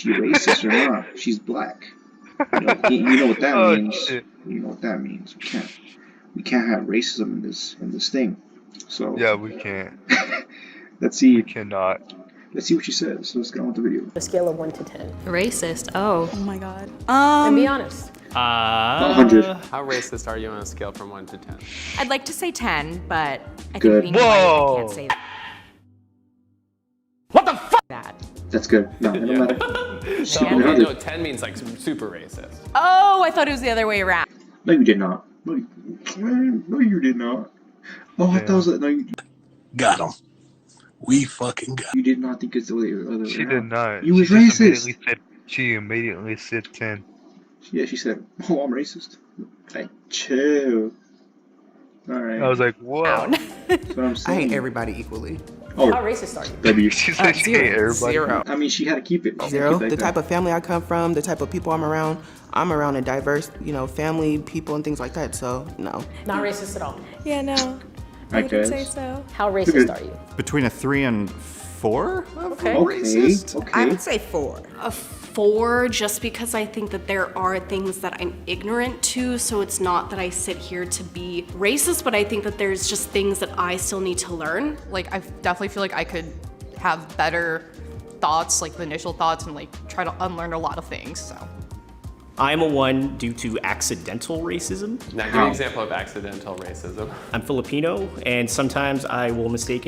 She racist or not? She's black. You know what that Oh means. shit. You know what that means. We can't have racism in this thing. So Yeah, we can't. let's We see cannot. let's see what she says. Let's get on with the video. A scale of 1 to 10. Racist. Oh. Oh my god. And be honest. 100. How racist are you on a scale from 1 to 10? I'd like to say 10, but I Good. think being white, I Whoa. can't say that. What the fuck? That. That's good. No, no matter. So, okay, 100. no, 10 means like super racist. Oh, I thought it was the other way around. No, you did not. No, you did not. Oh, I thought it was no, Got him. We fucking got him. you did not think it's the other way She around. did not. You was She just racist. she immediately said 10. Yeah, she said, "Oh, I'm racist." Like, chill. All right. I was like, whoa. That's what I'm I saying. hate everybody equally. Oh, How racist are you? W. She said she hate everybody. Zero. I mean, she had to keep it. Zero. Keep it The like type that. of family I come from, the type of people I'm around a diverse, family, people, and things like that. So, no. Not racist at all. Yeah, no. I I wouldn't say guess. so. How racist are you? Between a 3 and 4? Okay. Okay. I Okay. would say 4. A 4 just because I think that there are things that I'm ignorant to, so it's not that I sit here to be racist, but I think that there's just things that I still need to learn. Like, I definitely feel like I could have better thoughts, like the initial thoughts, and like try to unlearn a lot of things, so. I'm a 1 due to accidental racism. Now give me an example of accidental racism. I'm Filipino, and sometimes I will mistake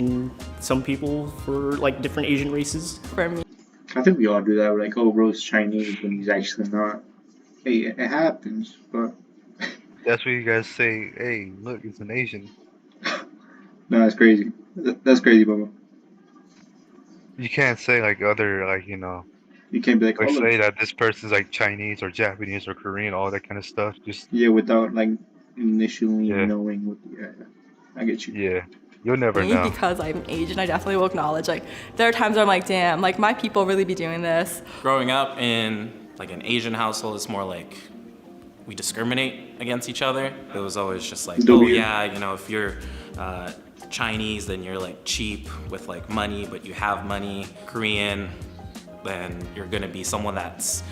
some people for like different Asian races. For me. I think we all do that. We're like, oh, bro's Chinese when he's actually not. Hey, it happens, but That's what you guys say, hey, look, it's an Asian. no, that's crazy. That's crazy, Momo. You can't say like other, You can't be like, oh, say look. that this person's like Chinese or Japanese or Korean, all that kind of stuff. Just, Yeah, without like initially Yeah. knowing what. Yeah, I get you. yeah, you'll never Me, know. because I'm Asian, I definitely will acknowledge, like, there are times where I'm like, damn, like, my people really be doing this. Growing up in like an Asian household, it's more like we discriminate against each other. It was always just like, oh W. yeah, if you're Chinese, then you're like cheap with like money, but you have money. Korean, then you're gonna be someone that's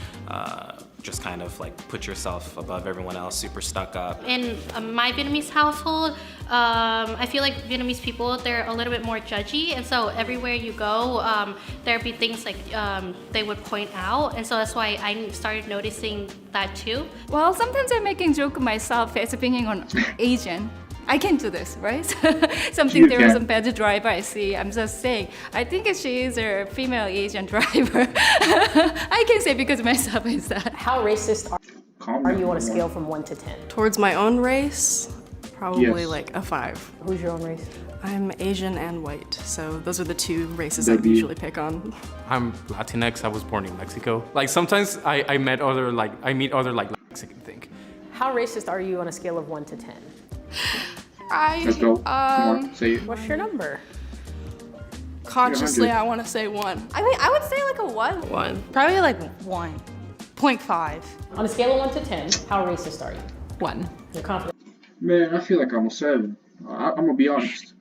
just kind of like put yourself above everyone else, super stuck up. In my Vietnamese household, I feel like Vietnamese people, they're a little bit more judgy, and so everywhere you go, there'd be things like they would point out, and so that's why I started noticing that too. Well, sometimes I'm making joke myself as being an Asian. I can do this, right? Something You there was can. a bad driver I see. I'm just saying, I think she is a female Asian driver. I can say because myself is that. How racist Calm are down, you on a Momo. scale from 1 to 10? Towards my own race, probably Yes. like a 5. Who's your own race? I'm Asian and white, so those are the 2 races That'd I be- usually pick on. I'm Latinx. I was born in Mexico. Like sometimes I meet other Mexican thing. How racist are you on a scale of 1 to 10? Let's go. Come on, say it. What's your number? Consciously, 100. I want to say 1. I mean, I would say like a 1. 1. Probably like 1. 0.5. On a scale of 1 to 10, how racist are you? 1. You're confident. Man, I feel like I'm a 7. I'm gonna be honest.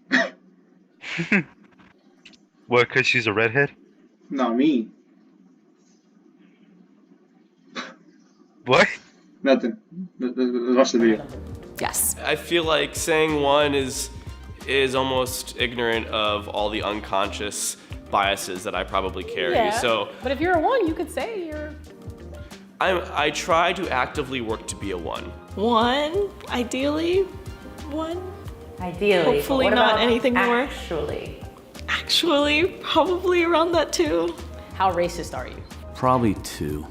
What, because she's a redhead? Not me. What? Nothing. Let's watch the video. Yes. I feel like saying 1 is almost ignorant of all the unconscious biases that I probably carry. So but if you're a 1, you could say you're... I try to actively work to be a 1. 1, ideally. 1. Ideally. Hopefully but what not about anything more. Actually. Actually, probably around that too. How racist are you? Probably 2.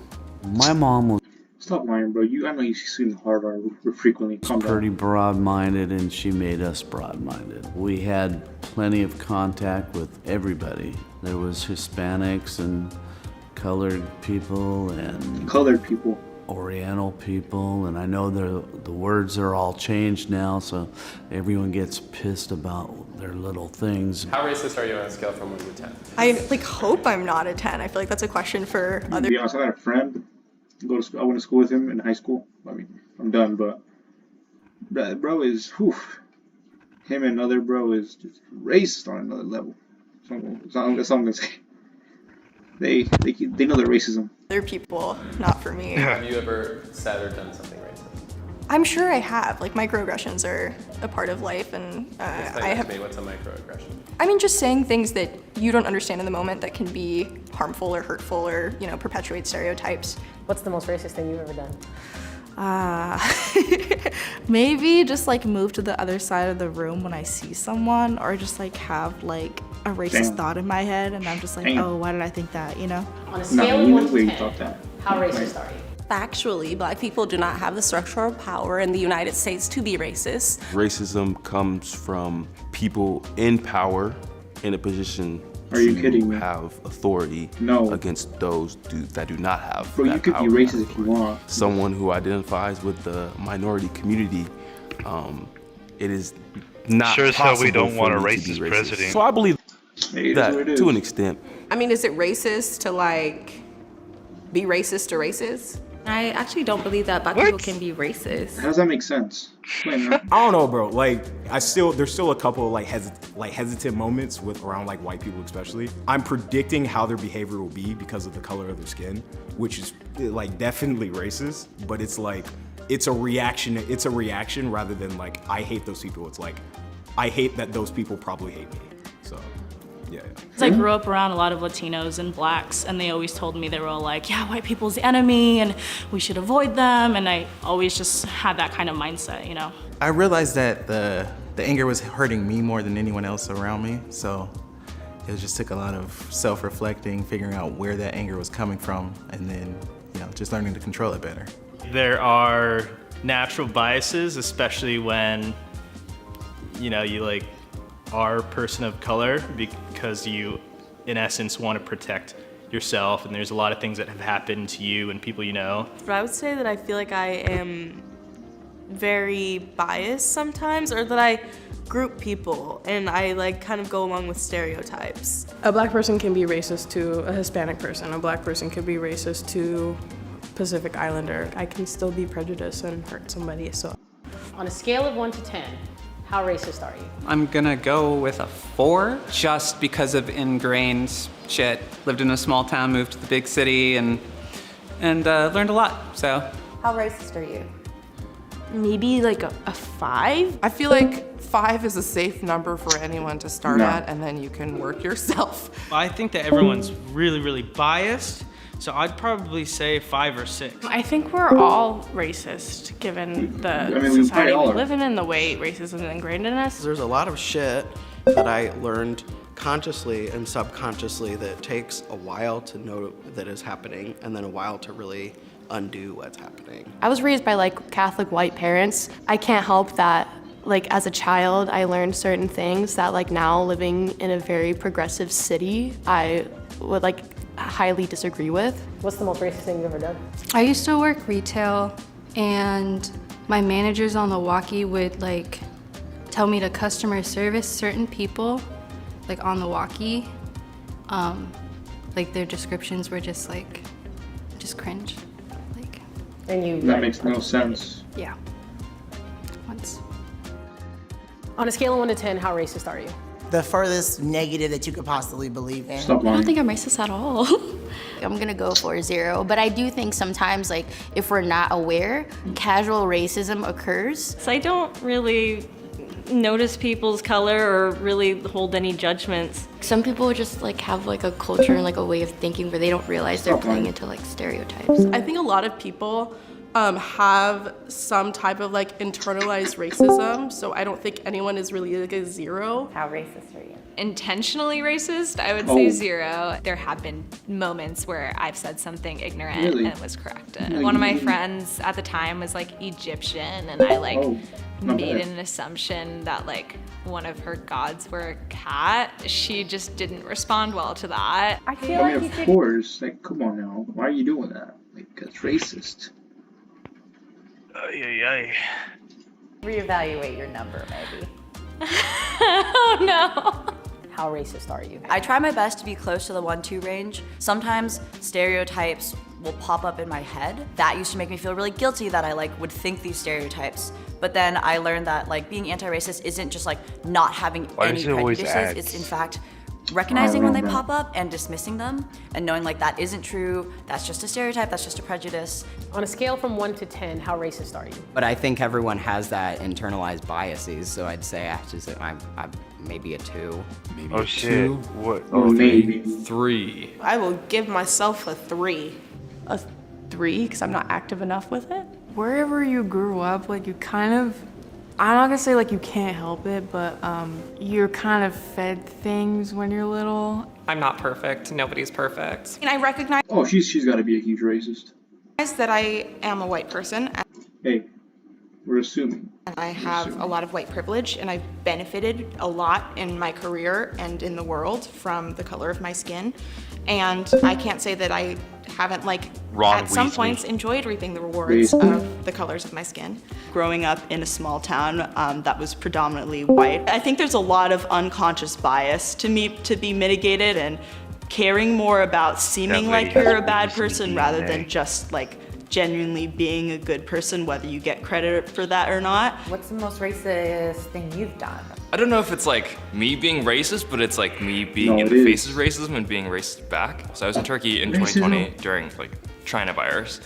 My mom was Stop lying, bro. I know you see hard R frequently. Calm down. pretty broad-minded, and she made us broad-minded. We had plenty of contact with everybody. There was Hispanics and colored people and Colored people. Oriental people, and I know the words are all changed now, so everyone gets pissed about their little things. How racist are you on a scale from 1 to 10? I hope I'm not a 10. I feel like that's a question for To other. be honest, I got a friend. I went to school with him in high school. I mean, I'm done, but that bro is, whew, him and another bro is just racist on another level. That's all I'm gonna say. They know their racism. Other people, not for me. Have you ever said or done something racist? I'm sure I have. Like microaggressions are a part of life, and I have. What's a microaggression? I mean, just saying things that you don't understand in the moment that can be harmful or hurtful or perpetuate stereotypes. What's the most racist thing you've ever done? Maybe just like move to the other side of the room when I see someone, or just like have like a racist thought in my head, and I'm just like, oh, why did I think that? On a scale of 1 to 10, how racist are you? Factually, Black people do not have the structural power in the United States to be racist. Racism comes from people in power in a position Are you kidding me? have authority against those that do not have Bro, that you could power. be racist if you want. Someone who identifies with the minority community, it is not Sure as hell we possible don't want a for me to be racist racist. president. So I believe It is that what it to is. an extent. I mean, is it racist to like be racist to racist? I actually don't believe that Black people can be racist. How does that make sense? Explain that. I don't know, bro. Like, there's still a couple of hesitant moments around like white people, especially. I'm predicting how their behavior will be because of the color of their skin, which is like definitely racist. But it's like, it's a reaction. It's a reaction rather than like I hate those people. It's like I hate that those people probably hate me. So, yeah. I grew up around a lot of Latinos and Blacks, and they always told me, they were all like, yeah, white people's the enemy and we should avoid them, and I always just had that kind of mindset, I realized that the anger was hurting me more than anyone else around me, so it just took a lot of self-reflecting, figuring out where that anger was coming from, and then just learning to control it better. There are natural biases, especially when you like are a person of color, because you, in essence, want to protect yourself, and there's a lot of things that have happened to you and people you know. But I would say that I feel like I am very biased sometimes, or that I group people and I like kind of go along with stereotypes. A Black person can be racist to a Hispanic person. A Black person could be racist to Pacific Islander. I can still be prejudiced and hurt somebody, so. On a scale of 1 to 10, how racist are you? I'm gonna go with a 4, just because of ingrained shit. Lived in a small town, moved to the big city, and learned a lot, so. How racist are you? Maybe like a 5? I feel like 5 is a safe number for anyone to start at, and then you can work yourself. I think that everyone's really, really biased, so I'd probably say 5 or 6. I think we're all racist, given the society we live in and the way racism is ingrained in us. There's a lot of shit that I learned consciously and subconsciously that takes a while to know that is happening, and then a while to really undo what's happening. I was raised by like Catholic white parents. I can't help that like as a child I learned certain things that like now living in a very progressive city I would like highly disagree with. What's the most racist thing you've ever done? I used to work retail, and my managers on the walkie would like tell me to customer service certain people like on the walkie. Like their descriptions were just like cringe. And you that makes no sense. Yeah. Once. On a scale of 1 to 10, how racist are you? The furthest negative that you could possibly believe in. I don't think I'm racist at all. I'm gonna go for a 0, but I do think sometimes, like, if we're not aware, casual racism occurs. So I don't really notice people's color or really hold any judgments. Some people just like have like a culture and like a way of thinking where they don't realize they're playing into like stereotypes. I think a lot of people have some type of like internalized racism, so I don't think anyone is really like a 0. How racist are you? Intentionally racist, I would say 0. There have been moments where I've said something ignorant and it was corrected. One of my friends at the time was like Egyptian, and I like made an assumption that like one of her gods were a cat. She just didn't respond well to that. I feel like of course, like, come on now, why are you doing that? Like, it's racist. Reevaluate your number, maybe. Oh no. How racist are you? I try my best to be close to the 1-2 range. Sometimes stereotypes will pop up in my head. That used to make me feel really guilty that I like would think these stereotypes. But then I learned that like being anti-racist isn't just like not having any prejudices. It's in fact recognizing when they pop up and dismissing them and knowing like that isn't true, that's just a stereotype, that's just a prejudice. On a scale from 1 to 10, how racist are you? But I think everyone has that internalized biases, so I'd say I'm maybe a 2. Maybe Oh a shit. 2. What? Or maybe 3. I will give myself a 3. A 3 because I'm not active enough with it. Wherever you grew up, like you kind of, I'm not gonna say like you can't help it, but you're kind of fed things when you're little. I'm not perfect. Nobody's perfect. And I recognize Oh, she's got to be a huge racist. that I am a white person. Hey, we're assuming. And I have a lot of white privilege, and I've benefited a lot in my career and in the world from the color of my skin. And I can't say that I haven't, like, Ron at some Weasley. points enjoyed reaping the rewards of the colors of my skin. Growing up in a small town that was predominantly white, I think there's a lot of unconscious bias to be mitigated, and caring more about seeming That like lady you're a has bad really person sneaky rather DNA. than just like genuinely being a good person, whether you get credit for that or not. What's the most racist thing you've done? I don't know if it's like me being racist, but it's like me being No, in it the is. face of racism and being racist back. So I was in Turkey in 2020 during like China virus,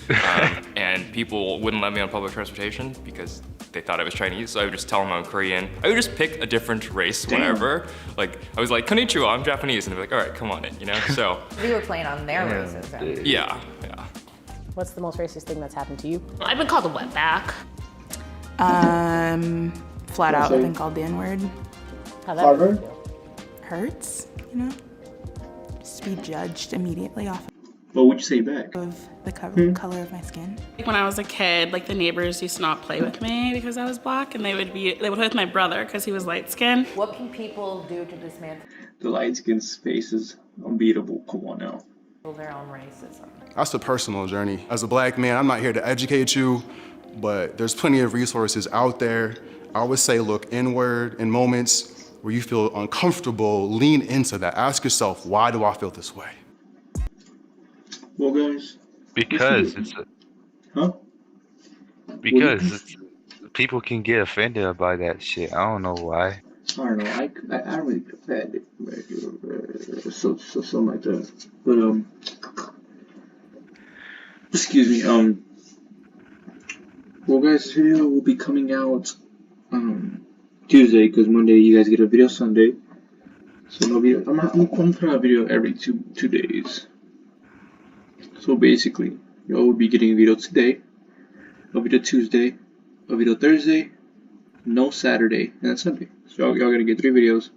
and people wouldn't let me on public transportation because they thought I was Chinese. So I would just tell them I'm Korean. I would just pick a different race whenever. Like I was like, "Konnichiwa, I'm Japanese," and they're like, "All right, come on in," you know. So You were playing on their racism. yeah. What's the most racist thing that's happened to you? I've been called a wetback. Flat out, I've been called the N-word. How that make you feel? Hurts, you know? Just to be judged immediately off What would you say back? of the color of my skin. When I was a kid, like the neighbors used to not play with me because I was black, and they would play with my brother because he was light skinned. What can people do to dismantle The light skin's face is unbeatable. Come on now. their own racism? That's a personal journey. As a black man, I'm not here to educate you, but there's plenty of resources out there. I always say look inward in moments where you feel uncomfortable, lean into that. Ask yourself, why do I feel this way? Well, guys. Because it's a, Huh? because it's, people can get offended by that shit. I don't know why. I don't know. I don't really get offended. Something like that. But excuse me. Well, guys, this video will be coming out Tuesday because Monday you guys get a video Sunday. So no video. I'm putting out a video every two days. So basically, y'all will be getting a video today, a video Tuesday, a video Thursday, no Saturday, and then Sunday. So y'all gonna get 3 videos,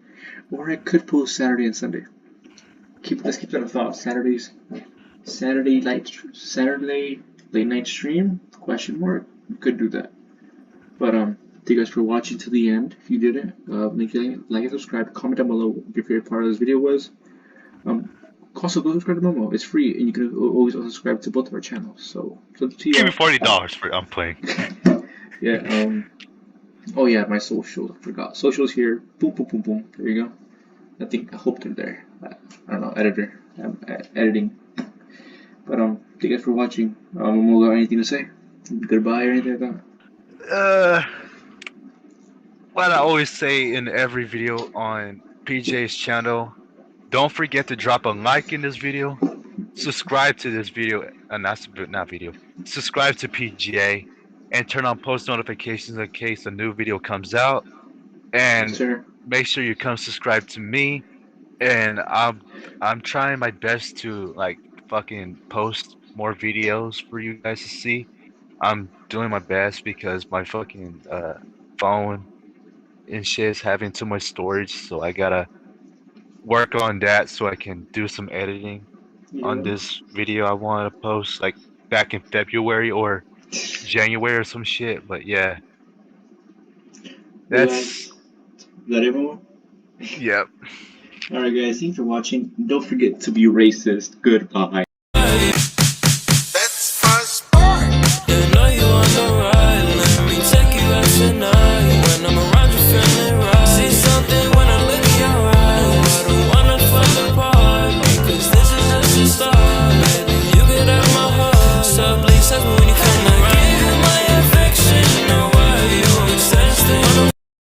or I could post Saturday and Sunday. Let's keep that a thought. Saturday late night stream? Question mark. We could do that. But thank you guys for watching to the end. If you did it, like and subscribe. Comment down below what your favorite part of this video was. Also, go subscribe to Momo. It's free, and you can always subscribe to both of our channels. So it's up to you. Give me $40 for I'm playing. Yeah. Oh yeah, my socials. I forgot. Socials here. Boom, boom, boom, boom. There you go. I hope they're there. I don't know. Editor. I'm editing. But thank you guys for watching. Momo, got anything to say? Goodbye or anything like that? What I always say in every video on PJ's channel, don't forget to drop a like in this video, subscribe to this video, subscribe to PGA, and turn on post notifications in case a new video comes out, and make sure you come subscribe to me, and I'm trying my best to like fucking post more videos for you guys to see. I'm doing my best because my fucking phone and shit is having too much storage, so I gotta work on that so I can do some editing on this video I want to post like back in February or January or some shit. But yeah, that's Is that it, Momo? Yep. Alright guys, thanks for watching. Don't forget to be racist. Goodbye.